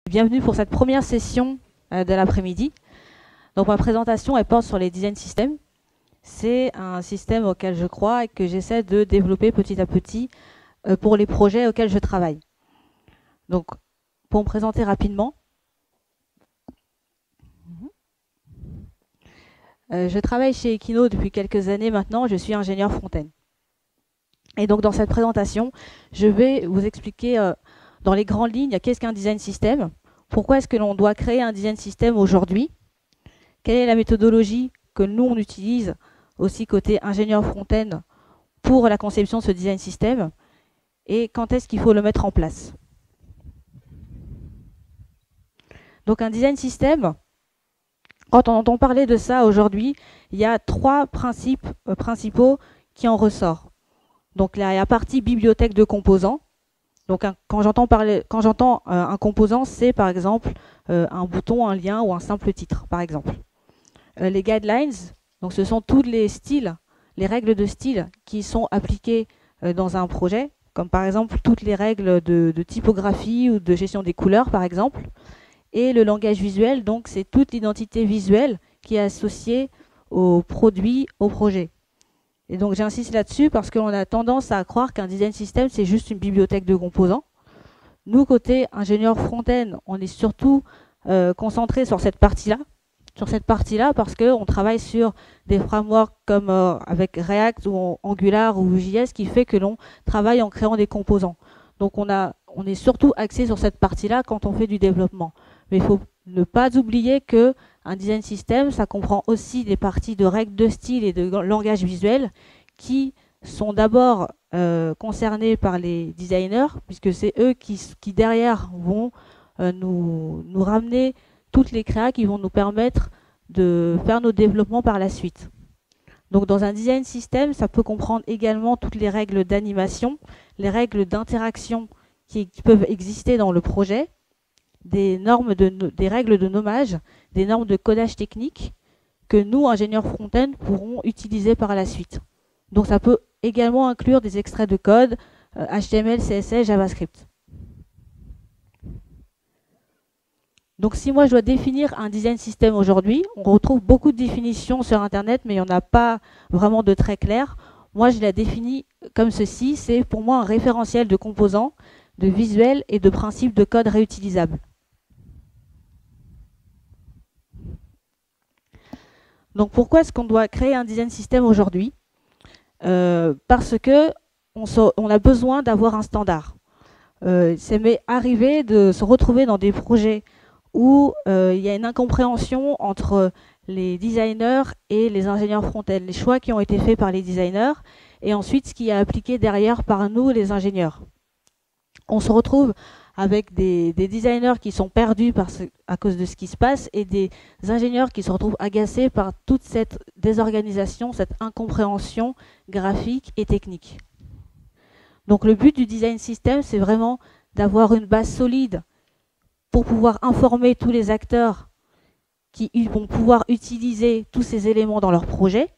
Bienvenue pour cette première session de l'après-midi. Donc ma présentation elle porte sur les design systems. C'est un système auquel je crois et que j'essaie de développer petit à petit pour les projets auxquels je travaille. Donc pour me présenter rapidement, je travaille chez Equino depuis quelques années maintenant, je suis ingénieur front-end. Et donc dans cette présentation, je vais vous expliquer dans les grandes lignes qu'est-ce qu'un design system, pourquoi est-ce que l'on doit créer un design system aujourd'hui, quelle est la méthodologie que nous on utilise aussi côté ingénieur front-end pour la conception de ce design system et quand est-ce qu'il faut le mettre en place. Donc un design system, quand on entend parler de ça aujourd'hui, il y a trois principes principaux qui en ressortent. Donc la partie bibliothèque de composants. Donc quand j'entends un composant, c'est par exemple un bouton, un lien ou un simple titre, par exemple. Les guidelines, donc ce sont tous les styles, les règles de style qui sont appliquées dans un projet, comme par exemple toutes les règles de typographie ou de gestion des couleurs, par exemple. Et le langage visuel, donc c'est toute l'identité visuelle qui est associée au produit, au projet. Et donc j'insiste là-dessus parce qu'on a tendance à croire qu'un design system, c'est juste une bibliothèque de composants. Nous, côté ingénieur front-end, on est surtout concentré sur cette partie-là. Parce qu'on travaille sur des frameworks comme avec React ou Angular ou JS qui fait que l'on travaille en créant des composants. Donc on est surtout axé sur cette partie-là quand on fait du développement. Mais il faut ne pas oublier que un design system, ça comprend aussi des parties de règles de style et de langage visuel qui sont d'abord concernés par les designers, puisque c'est eux qui derrière vont nous ramener toutes les créas qui vont nous permettre de faire nos développements par la suite. Donc dans un design system, ça peut comprendre également toutes les règles d'animation, les règles d'interaction qui peuvent exister dans le projet, des règles de nommage, des normes de codage technique que nous, ingénieurs front-end, pourrons utiliser par la suite. Donc ça peut également inclure des extraits de code, HTML, CSS, JavaScript. Donc si moi je dois définir un design system aujourd'hui, on retrouve beaucoup de définitions sur Internet, mais il n'y en a pas vraiment de très clair. Moi je la définis comme ceci, c'est pour moi un référentiel de composants, de visuels et de principes de code réutilisables. Donc pourquoi est-ce qu'on doit créer un design system aujourd'hui? Parce que on a besoin d'avoir un standard. Ça m'est arrivé de se retrouver dans des projets où il y a une incompréhension entre les designers et les ingénieurs front-end, les choix qui ont été faits par les designers et ensuite ce qui est appliqué derrière par nous, les ingénieurs. On se retrouve avec des designers qui sont perdus à cause de ce qui se passe et des ingénieurs qui se retrouvent agacés par toute cette désorganisation, cette incompréhension graphique et technique. Donc le but du design system, c'est vraiment d'avoir une base solide pour pouvoir informer tous les acteurs qui vont pouvoir utiliser tous ces éléments dans leur projet,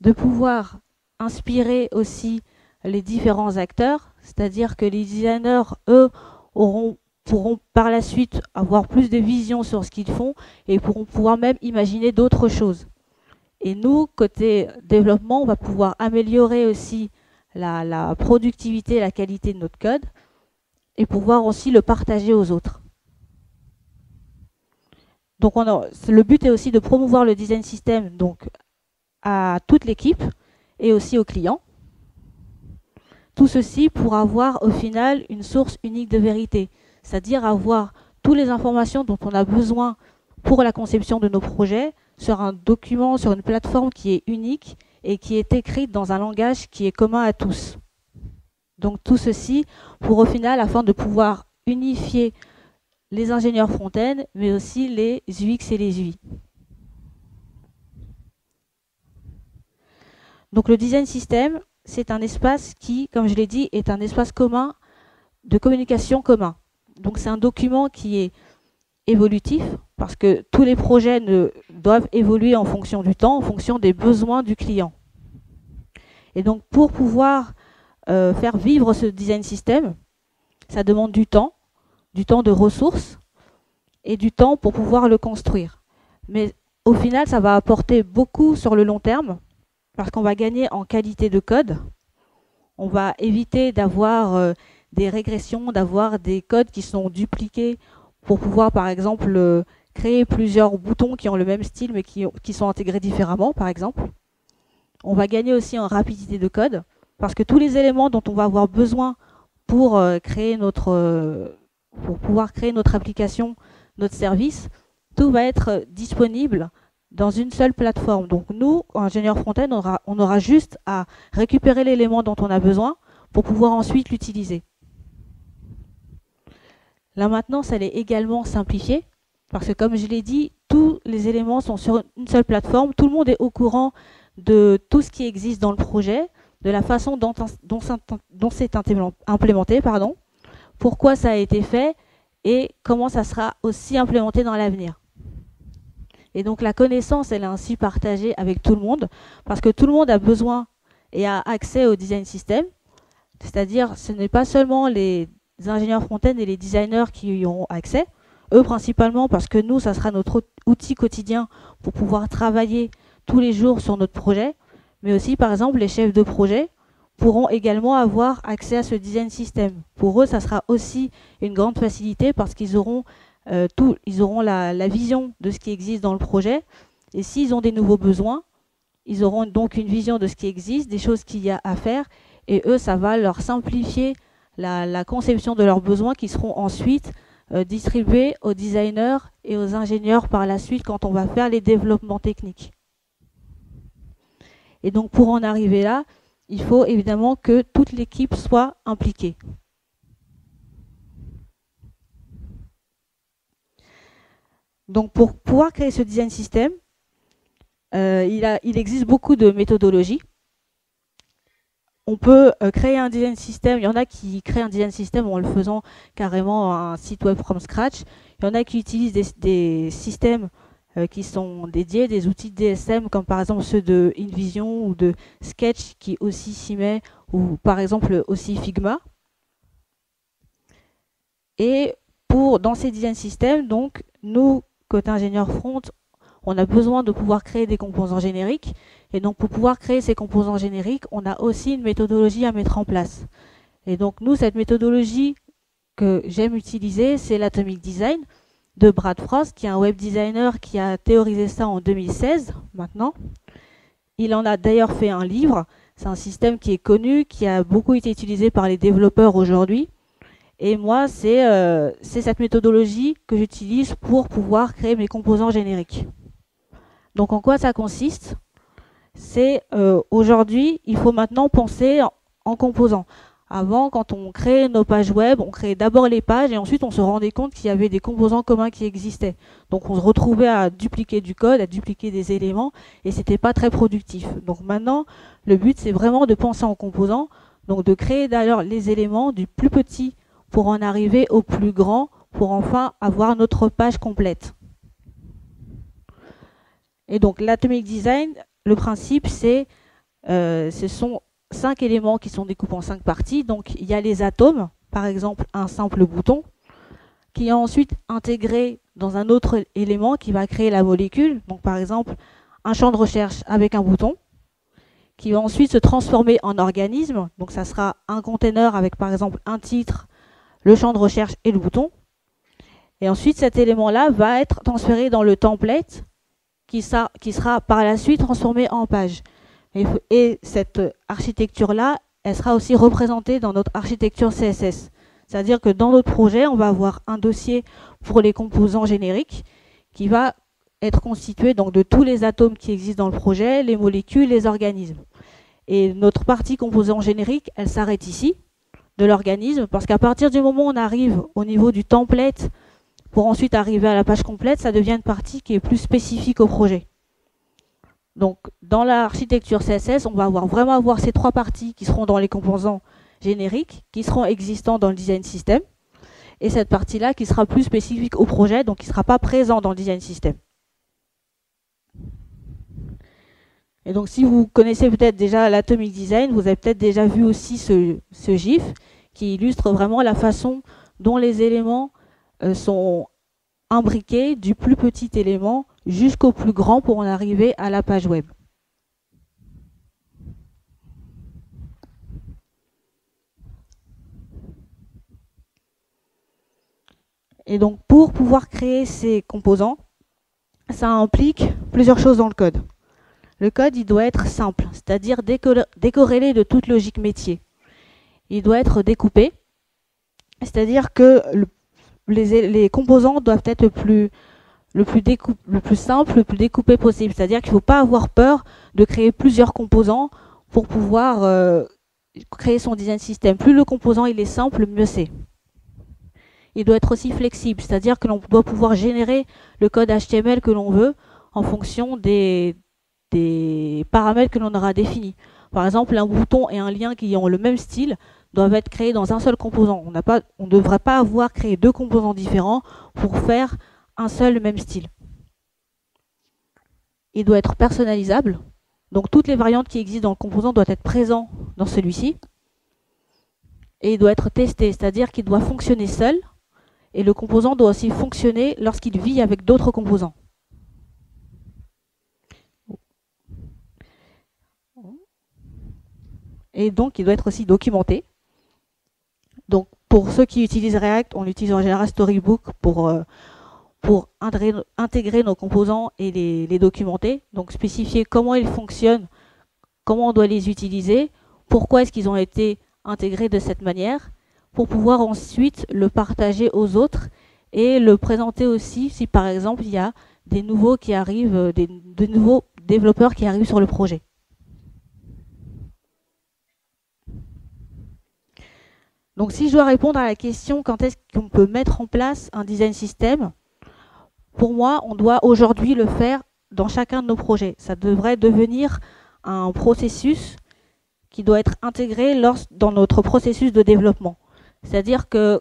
de pouvoir inspirer aussi les différents acteurs, c'est-à-dire que les designers, eux, pourront par la suite avoir plus de vision sur ce qu'ils font et pourront pouvoir même imaginer d'autres choses. Et nous, côté développement, on va pouvoir améliorer aussi la productivité et la qualité de notre code et pouvoir aussi le partager aux autres. Donc le but est aussi de promouvoir le design system donc, à toute l'équipe et aussi aux clients. Tout ceci pour avoir au final une source unique de vérité, c'est-à-dire avoir toutes les informations dont on a besoin pour la conception de nos projets sur un document, sur une plateforme qui est unique et qui est écrite dans un langage qui est commun à tous. Donc tout ceci pour au final, afin de pouvoir unifier les ingénieurs front-end, mais aussi les UX et les UI. Donc le design system, c'est un espace qui, comme je l'ai dit, est un espace commun de communication commun. Donc c'est un document qui est évolutif, parce que tous les projets doivent évoluer en fonction du temps, en fonction des besoins du client. Et donc pour pouvoir faire vivre ce design system, ça demande du temps, du temps de ressources et du temps pour pouvoir le construire. Mais au final, ça va apporter beaucoup sur le long terme parce qu'on va gagner en qualité de code. On va éviter d'avoir des régressions, d'avoir des codes qui sont dupliqués pour pouvoir, par exemple, créer plusieurs boutons qui ont le même style mais qui sont intégrés différemment, par exemple. On va gagner aussi en rapidité de code parce que tous les éléments dont on va avoir besoin pour pouvoir créer notre application, notre service, tout va être disponible dans une seule plateforme. Donc nous, ingénieurs front-end, on aura juste à récupérer l'élément dont on a besoin pour pouvoir ensuite l'utiliser. La maintenance, elle est également simplifiée parce que comme je l'ai dit, tous les éléments sont sur une seule plateforme. Tout le monde est au courant de tout ce qui existe dans le projet, de la façon dont c'est implémenté, pourquoi ça a été fait et comment ça sera aussi implémenté dans l'avenir. Et donc la connaissance, elle est ainsi partagée avec tout le monde parce que tout le monde a besoin et a accès au design system. C'est-à-dire, ce n'est pas seulement les ingénieurs front-end et les designers qui y auront accès, eux principalement parce que nous, ça sera notre outil quotidien pour pouvoir travailler tous les jours sur notre projet, mais aussi par exemple les chefs de projet pourront également avoir accès à ce design system. Pour eux, ça sera aussi une grande facilité parce qu'ils auront la vision de ce qui existe dans le projet. Et s'ils ont des nouveaux besoins, ils auront donc une vision de ce qui existe, des choses qu'il y a à faire. Et eux, ça va leur simplifier la conception de leurs besoins qui seront ensuite distribués aux designers et aux ingénieurs par la suite quand on va faire les développements techniques. Et donc pour en arriver là, il faut évidemment que toute l'équipe soit impliquée. Donc pour pouvoir créer ce design system, il existe beaucoup de méthodologies. On peut créer un design system, il y en a qui créent un design system en le faisant carrément un site web from scratch. Il y en a qui utilisent des systèmes qui sont dédiés, des outils DSM comme par exemple ceux de InVision ou de Sketch qui aussi s'y met, ou par exemple aussi Figma. Et dans ces design systems, donc nous, côté ingénieur front, on a besoin de pouvoir créer des composants génériques. Et donc pour pouvoir créer ces composants génériques, on a aussi une méthodologie à mettre en place. Et donc nous, cette méthodologie que j'aime utiliser, c'est l'Atomic Design de Brad Frost, qui est un web designer qui a théorisé ça en 2016 maintenant. Il en a d'ailleurs fait un livre. C'est un système qui est connu, qui a beaucoup été utilisé par les développeurs aujourd'hui. Et moi, c'est cette méthodologie que j'utilise pour pouvoir créer mes composants génériques. Donc en quoi ça consiste? C'est aujourd'hui, il faut maintenant penser en composants. Avant, quand on créait nos pages web, on créait d'abord les pages et ensuite on se rendait compte qu'il y avait des composants communs qui existaient. Donc on se retrouvait à dupliquer du code, à dupliquer des éléments et c'était pas très productif. Donc maintenant, le but c'est vraiment de penser en composants, donc de créer d'ailleurs les éléments du plus petit pour en arriver au plus grand, pour enfin avoir notre page complète. Et donc l'Atomic Design, le principe c'est, ce sont 5 éléments qui sont découpés en 5 parties. Donc il y a les atomes, par exemple un simple bouton, qui est ensuite intégré dans un autre élément qui va créer la molécule. Donc par exemple un champ de recherche avec un bouton, qui va ensuite se transformer en organisme. Donc ça sera un container avec par exemple un titre, le champ de recherche et le bouton. Et ensuite cet élément-là va être transféré dans le template qui sera par la suite transformé en page. Et cette architecture-là, elle sera aussi représentée dans notre architecture CSS. C'est-à-dire que dans notre projet, on va avoir un dossier pour les composants génériques qui va être constitué donc de tous les atomes qui existent dans le projet, les molécules, les organismes. Et notre partie composants génériques, elle s'arrête ici, de l'organisme, parce qu'à partir du moment où on arrive au niveau du template, pour ensuite arriver à la page complète, ça devient une partie qui est plus spécifique au projet. Donc, dans l'architecture CSS, on va vraiment avoir ces 3 parties qui seront dans les composants génériques, qui seront existants dans le design system, et cette partie-là qui sera plus spécifique au projet, donc qui ne sera pas présent dans le design system. Et donc, si vous connaissez peut-être déjà l'Atomic Design, vous avez peut-être déjà vu aussi ce GIF qui illustre vraiment la façon dont les éléments sont imbriqués du plus petit élément jusqu'au plus grand pour en arriver à la page web. Et donc, pour pouvoir créer ces composants, ça implique plusieurs choses dans le code. Le code, il doit être simple, c'est-à-dire décorrélé de toute logique métier. Il doit être découpé, c'est-à-dire que les composants doivent être le plus simple, le plus découpé possible. C'est-à-dire qu'il ne faut pas avoir peur de créer plusieurs composants pour pouvoir créer son design system. Plus le composant il est simple, mieux c'est. Il doit être aussi flexible, c'est-à-dire que l'on doit pouvoir générer le code HTML que l'on veut en fonction des paramètres que l'on aura définis. Par exemple, un bouton et un lien qui ont le même style doivent être créés dans un seul composant. On ne devrait pas avoir créé deux composants différents pour faire un seul même style. Il doit être personnalisable. Donc toutes les variantes qui existent dans le composant doivent être présentes dans celui-ci. Et il doit être testé, c'est-à-dire qu'il doit fonctionner seul. Et le composant doit aussi fonctionner lorsqu'il vit avec d'autres composants. Et donc, il doit être aussi documenté. Donc, pour ceux qui utilisent React, on utilise en général Storybook pour intégrer nos composants et les documenter. Donc, spécifier comment ils fonctionnent, comment on doit les utiliser, pourquoi est-ce qu'ils ont été intégrés de cette manière, pour pouvoir ensuite le partager aux autres et le présenter aussi si par exemple il y a des nouveaux qui arrivent, de nouveaux développeurs qui arrivent sur le projet. Donc si je dois répondre à la question quand est-ce qu'on peut mettre en place un design system, pour moi on doit aujourd'hui le faire dans chacun de nos projets. Ça devrait devenir un processus qui doit être intégré dans notre processus de développement. C'est-à-dire que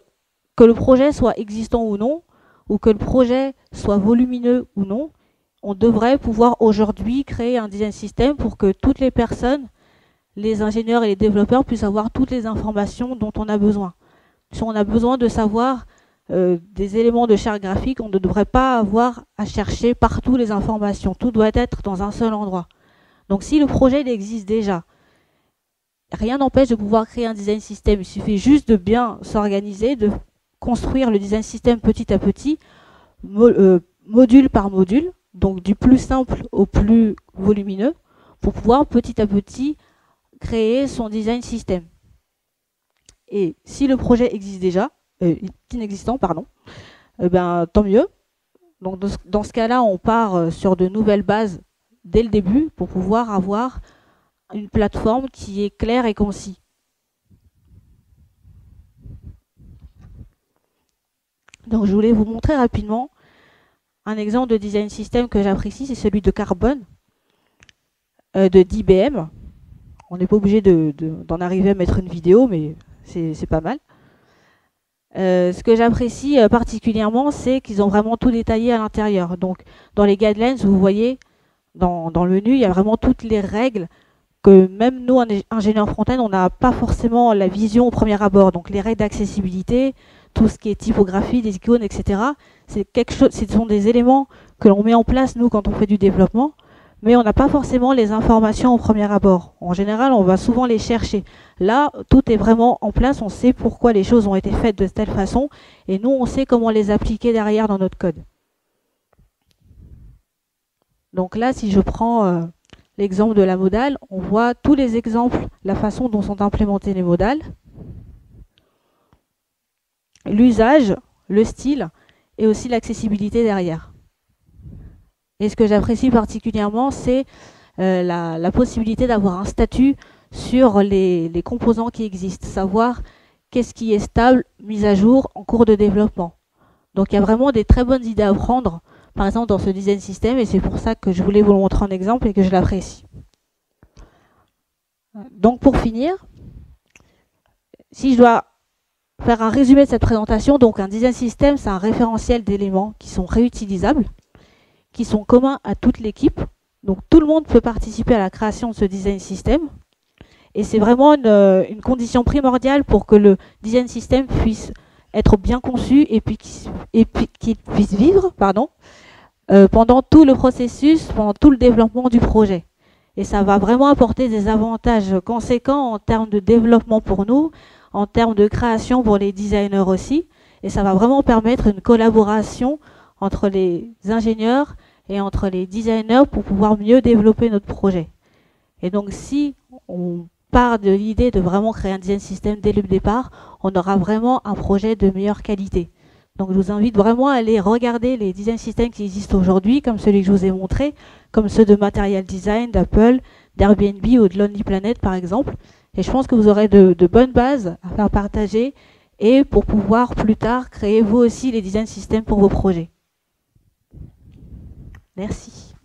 le projet soit existant ou non, ou que le projet soit volumineux ou non, on devrait pouvoir aujourd'hui créer un design system pour que toutes les personnes, les ingénieurs et les développeurs puissent avoir toutes les informations dont on a besoin. Si on a besoin de savoir des éléments de charte graphique, on ne devrait pas avoir à chercher partout les informations. Tout doit être dans un seul endroit. Donc si le projet il existe déjà, rien n'empêche de pouvoir créer un design system. Il suffit juste de bien s'organiser, de construire le design system petit à petit, module par module, donc du plus simple au plus volumineux, pour pouvoir petit à petit créer son design system. Et si le projet existe déjà, inexistant, pardon, tant mieux. Donc dans ce cas-là, on part sur de nouvelles bases dès le début pour pouvoir avoir une plateforme qui est claire et concise. Donc je voulais vous montrer rapidement un exemple de design system que j'apprécie, c'est celui de Carbone, d'IBM. On n'est pas obligé d'en arriver à mettre une vidéo, mais c'est pas mal. Ce que j'apprécie particulièrement, c'est qu'ils ont vraiment tout détaillé à l'intérieur. Donc dans les guidelines, vous voyez, dans le menu, il y a vraiment toutes les règles que même nous, ingénieurs front-end, on n'a pas forcément la vision au premier abord. Donc les règles d'accessibilité, tout ce qui est typographie, des icônes, etc. Ce sont des éléments que l'on met en place, nous, quand on fait du développement, mais on n'a pas forcément les informations au premier abord. En général, on va souvent les chercher. Là, tout est vraiment en place, on sait pourquoi les choses ont été faites de telle façon, et nous, on sait comment les appliquer derrière dans notre code. Donc là, si je prends l'exemple de la modale, on voit tous les exemples, la façon dont sont implémentées les modales, l'usage, le style et aussi l'accessibilité derrière. Et ce que j'apprécie particulièrement, c'est la possibilité d'avoir un statut sur les composants qui existent, savoir qu'est-ce qui est stable, mis à jour, en cours de développement. Donc il y a vraiment des très bonnes idées à prendre, par exemple dans ce design system, et c'est pour ça que je voulais vous le montrer en exemple et que je l'apprécie. Donc pour finir, si je dois faire un résumé de cette présentation, donc un design system, c'est un référentiel d'éléments qui sont réutilisables, qui sont communs à toute l'équipe. Donc tout le monde peut participer à la création de ce design system. Et c'est vraiment une condition primordiale pour que le design system puisse être bien conçus et puis qu'ils puissent vivre, pendant tout le processus, pendant tout le développement du projet. Et ça va vraiment apporter des avantages conséquents en termes de développement pour nous, en termes de création pour les designers aussi. Et ça va vraiment permettre une collaboration entre les ingénieurs et entre les designers pour pouvoir mieux développer notre projet. Et donc si on part de l'idée de vraiment créer un design system dès le départ, on aura vraiment un projet de meilleure qualité. Donc je vous invite vraiment à aller regarder les design systems qui existent aujourd'hui, comme celui que je vous ai montré, comme ceux de Material Design, d'Apple, d'Airbnb ou de Lonely Planet par exemple. Et je pense que vous aurez de bonnes bases à faire partager et pour pouvoir plus tard créer vous aussi les design systems pour vos projets. Merci.